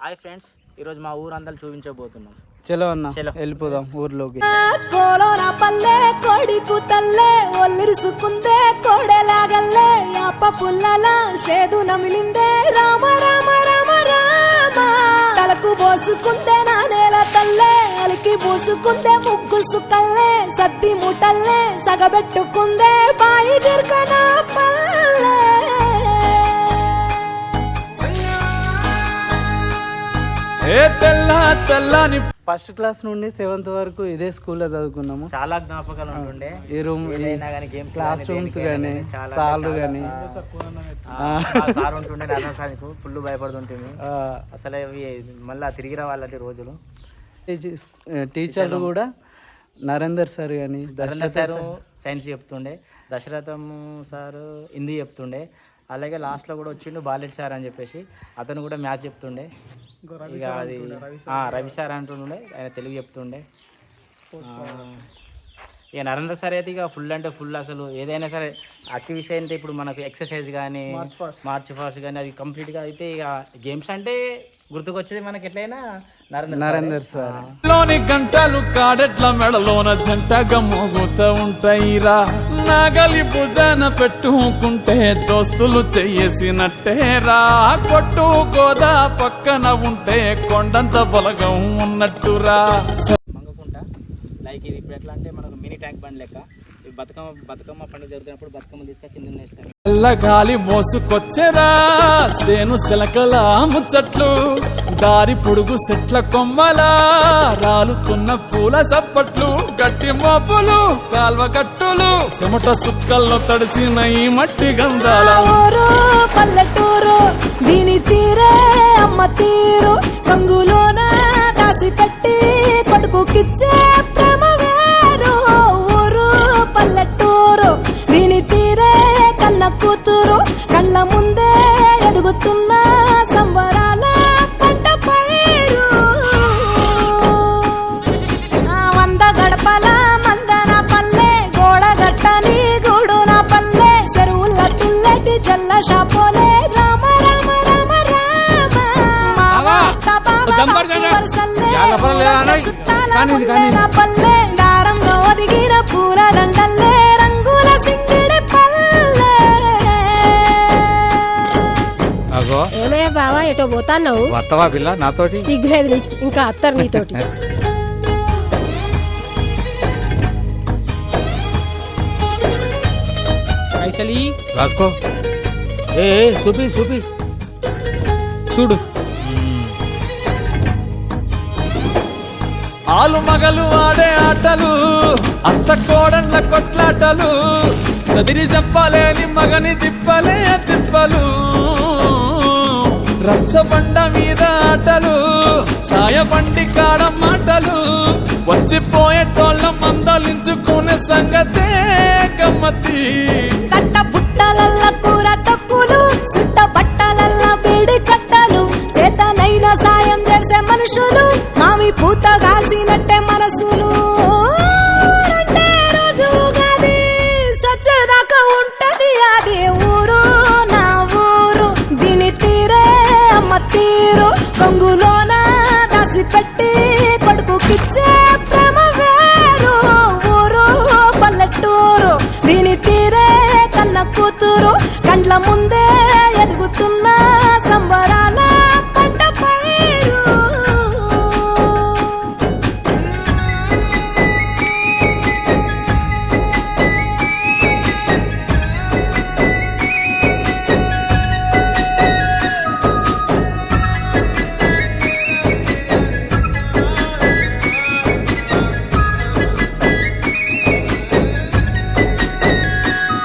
Hi friends, ఈరోజు మా ఊరందరూ చూపించబోతున్నాం. చలో అన్న వెళ్ళిపోదాం ఊర్లోకి. కోలోన పల్లె కోడి కూతల్లే ఒల్లిరుసుకుందే కోడెలాగల్లే యాప పుల్లల షేదు నమిలిందే రామ రామ రామ రామ తలకు పోసుకుందే నానేల తల్లే అలికి పూసుకుందే ముగ్గు సుక్కల్లే సత్తి ముటల్లే సగబెట్టుకుందే బాయి గిర్కన పల్లె. తెల్లని ఫస్ట్ క్లాస్ నుండి 7th వరకు ఇదే స్కూల్లో చదువుకున్నాము. చాలా జ్ఞాపకాలు ఉంటుండే. ఈ రూమ్ క్లాస్ రూమ్స్ గానీ సార్లు గానీ సార్ ఉంటుండే. సార్కు ఫుల్ భయపడుతుంటుంది. అసలు మళ్ళీ తిరిగి రావాలంటే రోజులు. టీచర్లు కూడా నరేందర్ సార్ కానీ నరేందర్ సారు సైన్స్ చెప్తుండే, దశరథం సారు హిందీ చెప్తుండే, అలాగే లాస్ట్లో కూడా వచ్చిండు బాలెట్ సార్ అని చెప్పేసి అతను కూడా మ్యాథ్స్ చెప్తుండే. ఇక అది రవి సార్ అంటుండే, ఆయన తెలుగు చెప్తుండే. ఇక నరేంద్ర సార్ అయితే ఇక ఫుల్ అంటే ఫుల్. అసలు ఏదైనా సరే యాక్టివిటీస్ అయితే ఇప్పుడు మనకు ఎక్సర్సైజ్ కానీ మార్చ్ ఫాస్ట్ కానీ అది కంప్లీట్గా అయితే ఇక గేమ్స్ అంటే గుర్తుకొచ్చేది మనకి ఎట్లయినా నరేందర్ సార్. లోని గంటలు కాడెట్ల మెడలోన జంటగా మోగుతూ ఉంటాయిరా, నాగలి భుజాన పెట్టుకుంటే దోస్తులు చెయ్యేసినట్టేరా, కొట్టు గోదా పక్కన ఉంటే కొండంత బలగం ఉన్నట్టురా. మంగకుంట లైక్ ఇది ఇప్పుడు ఎట్లా అంటే మనకు మినీ ట్యాంక్ బండ్ లెక్క. బతుకమ్మ పండుగ జరుగుతున్నప్పుడు బతుకమ్మ తీసుకొచ్చి కింద వేస్తారు. గాలి మోసుకొచ్చెరా సేను శిలకల ముచ్చట్లు, దారి పొడుగు సెట్ల కొమ్మలా రాలుతున్న పూల సప్పట్లు, గట్టి మోపులు కాల్వ గట్టులు చెమట సుక్కల్లో తడిసిన ఈ మట్టి గంధాల ఊరు పల్లెటూరు దీని తీరే అమ్మ తీరు, కంగులోన దాసి పెట్టి కొడుకుకిచ్చే ప్రేమ వేరు. ఊరు పల్లెటూరు దీని తీరే కన్న కూతురు, కళ్ళ ముందే ఎదుగుతున్న సంబరాల పంట పైరు. వంద గడపల మందన పల్లె గోడగట్టని గూడున పల్లె, చెరువుల తుల్లటి జల్ల షాపోలే రామ రామ రామ రామ పల్లె, దారంలో ఒదిగిన పూల దండల్లే రంగుల సింగిడి పల్లె. ఏమయ్యా బావా ఎటో పోతాన్నావు? వత్తవా పిల్ల నాతోటి? సిగ్గులేదు నీకు, ఇంకా అత్తరు నీతోటి. రాసుకో. ఏ చూపి చూపి చూడు. ఆలు మగలు ఆడే ఆటలు, అత్త కోడళ్ళ కొట్లాటలు, సదిరి చెప్పలేని మగని తిప్పలే తిప్పలు, రచ్చబండ మీద ఆటలు, ఛాయ బండి కాడ మాటలు, వచ్చిపోయేటోళ్ళ మందలించుకునే సంగతే గమ్మతి. కట్ట పుట్టలల్ల కూర తక్కులు, సుట్ట పట్టలల్ల బీడి కట్టలు, చేతనైన సాయం చేసే మనుషులు, మావి పూత కాసినట్టే మనసులు. అంటే రోజు గది సచ్చేదాకా ఉంటది అది ఊరు నా ఊరు, దీని తీరే అమ్మ తీరు, కొంగులోన దాసి పెట్టి కొడుకుకిచ్చే ప్రేమ వేరు. ఊరు పల్లెటూరు దీని తీరే కన్న కూతురు, కండ్ల ముందు